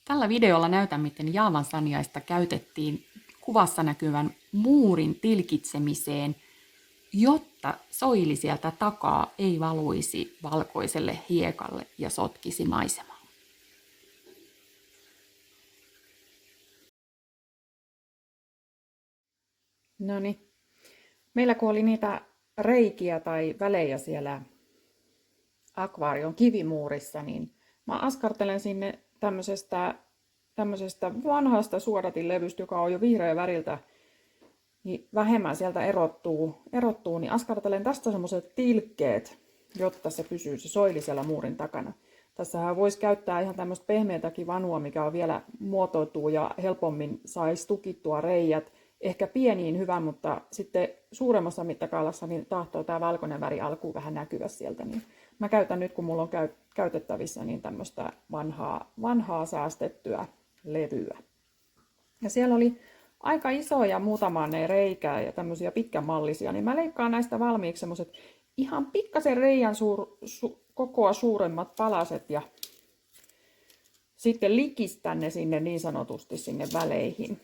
Tällä videolla näytän, miten Jaavan saniaista käytettiin kuvassa näkyvän muurin tilkitsemiseen, jotta soili sieltä takaa ei valuisi valkoiselle hiekalle ja sotkisi maisemaa. Noniin. Meillä kun oli niitä reikiä tai välejä siellä akvaarion kivimuurissa, niin mä askartelen sinne tämmöisestä vanhasta suodatinlevystä, joka on jo vihreä väriltä, niin vähemmän sieltä erottuu, niin askartelen tästä semmoiset tilkkeet, jotta se pysyy se soili siellä muurin takana. Tässähän voisi käyttää ihan tämmöistä pehmeätäkin vanua, mikä on vielä muotoutuu ja helpommin saisi tukittua reijät. Ehkä pieniin hyvä, mutta sitten suuremmassa mittakaalassa niin tahtoo tämä valkoinen väri alkuun vähän näkyä sieltä. Niin mä käytän nyt, kun mulla on käytettävissä, niin tämmöistä vanhaa säästettyä levyä. Ja siellä oli aika isoja muutaman reikää ja tämmöisiä pitkänmallisia, niin mä leikkaan näistä valmiiksi semmoset ihan pikkasen reijän kokoa suuremmat palaset ja sitten likistän ne sinne niin sanotusti sinne väleihin.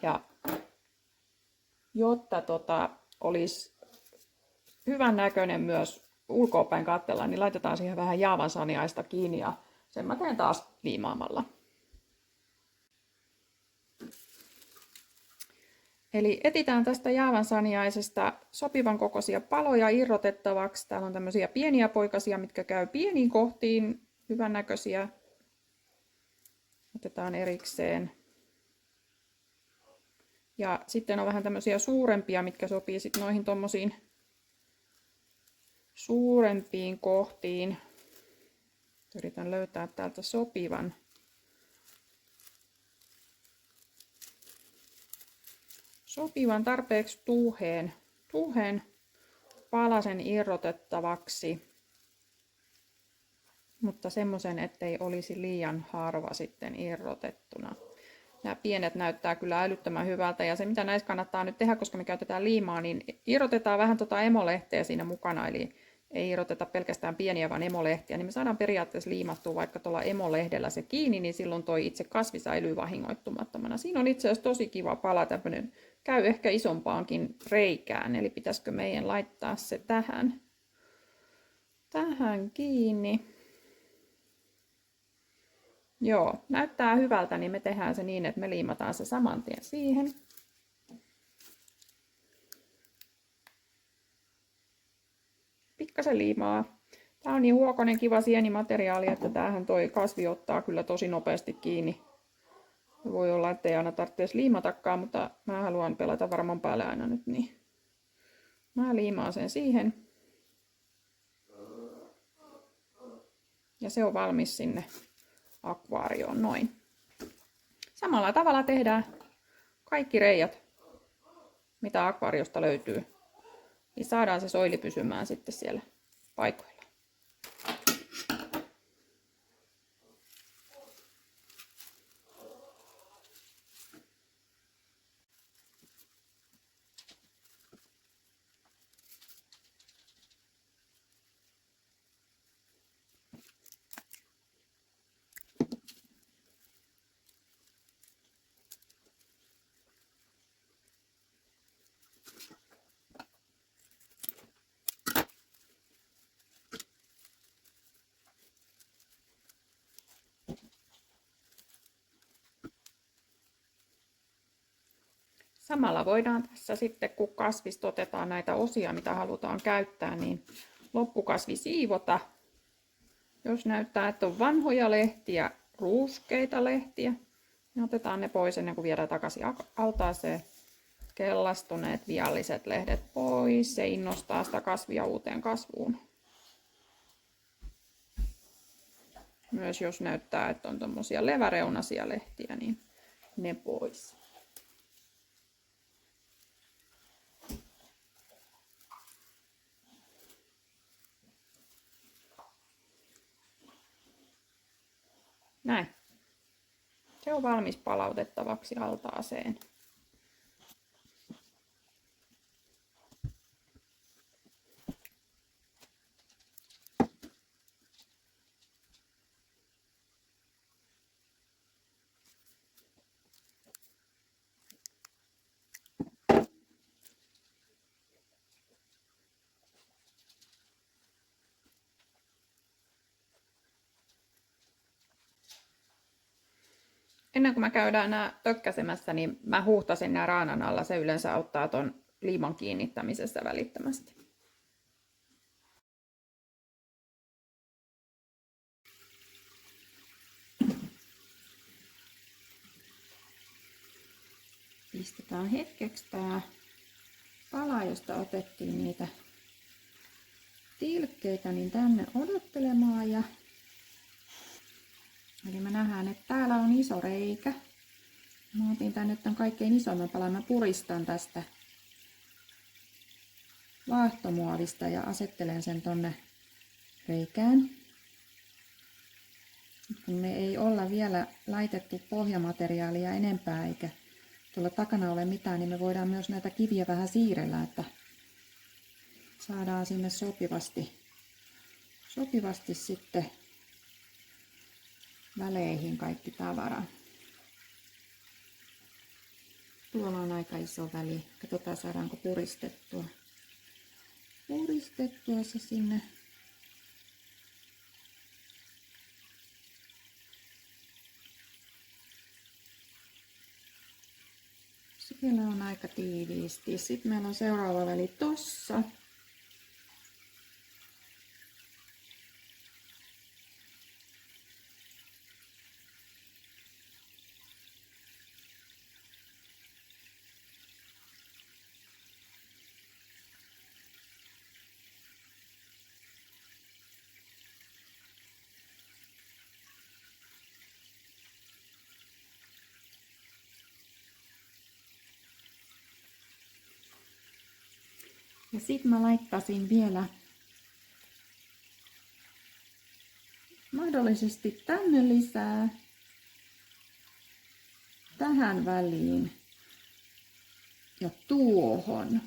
Ja jotta olisi hyvän näköinen myös ulkoapäin katsella, niin laitetaan siihen vähän Jaavan saniaista kiinni ja sen mä teen taas liimaamalla. Eli etsitään tästä Jaavan saniaisesta sopivan kokoisia paloja irrotettavaksi. Täällä on tämmöisiä pieniä poikasia, mitkä käy pieniin kohtiin, hyvän näköisiä. Otetaan erikseen. Ja sitten on vähän tämmöisiä suurempia, mitkä sopii sitten noihin tommosiin suurempiin kohtiin. Yritän löytää täältä sopivan tarpeeksi tuuheen palasen irrotettavaksi, mutta semmoisen, ettei olisi liian harva sitten irrotettuna. Nämä pienet näyttää kyllä älyttömän hyvältä ja se mitä näissä kannattaa nyt tehdä, koska me käytetään liimaa, niin irrotetaan vähän emolehteä siinä mukana, eli ei irroteta pelkästään pieniä, vaan emolehtiä, niin me saadaan periaatteessa liimattua vaikka tuolla emolehdellä se kiinni, niin silloin toi itse kasvi säilyy vahingoittumattomana. Siinä on itse asiassa tosi kiva pala, tämmöinen käy ehkä isompaankin reikään, eli pitäisikö meidän laittaa se tähän kiinni. Joo, näyttää hyvältä, niin me tehdään se niin, että me liimataan se saman tien siihen. Pikkasen liimaa. Tää on niin huokonen kiva sienimateriaali, että tämähän toi kasvi ottaa kyllä tosi nopeasti kiinni. Voi olla, että ei aina tarvitse liimatakaan, mutta mä haluan pelata varman päälle aina nyt niin. Mä liimaan sen siihen. Ja se on valmis sinne akvaarioon noin. Samalla tavalla tehdään kaikki reijät, mitä akvaariosta löytyy. Niin saadaan se soili pysymään sitten siellä paikoilla. Samalla voidaan tässä sitten, kun kasvista otetaan näitä osia, mitä halutaan käyttää, niin loppukasvi siivota. Jos näyttää, että on vanhoja lehtiä, ruuskeita lehtiä, niin otetaan ne pois ennen kuin viedään takaisin altaaseen. Kellastuneet vialliset lehdet pois. Se innostaa sitä kasvia uuteen kasvuun. Myös jos näyttää, että on tommosia leväreunaisia lehtiä, niin ne pois. Näin. Se on valmis palautettavaksi altaaseen. ennen kuin mä käydään nämä tökkäsemässä, niin mä huuhtasin nämä raanan alla. Se yleensä auttaa ton liiman kiinnittämisessä välittömästi. Pistetään hetkeksi tää pala, josta otettiin niitä tilkkeitä, niin tänne odottelemaan. Eli me nähdään, että täällä on iso reikä. Mä otin tän nyt tämän kaikkein isomman palan. Mä puristan tästä vaahtomuovista ja asettelen sen tonne reikään. Kun me ei olla vielä laitettu pohjamateriaalia enempää eikä tuolla takana ole mitään, niin me voidaan myös näitä kiviä vähän siirrellä, että saadaan sinne sopivasti sitten väleihin kaikki tavara. Tuolla on aika iso väli. Katsotaan, saadaanko puristettua se sinne. Siellä on aika tiiviisti. Sitten meillä on seuraava väli tossa. Ja sitten mä laittaisin vielä mahdollisesti tänne lisää tähän väliin ja tuohon.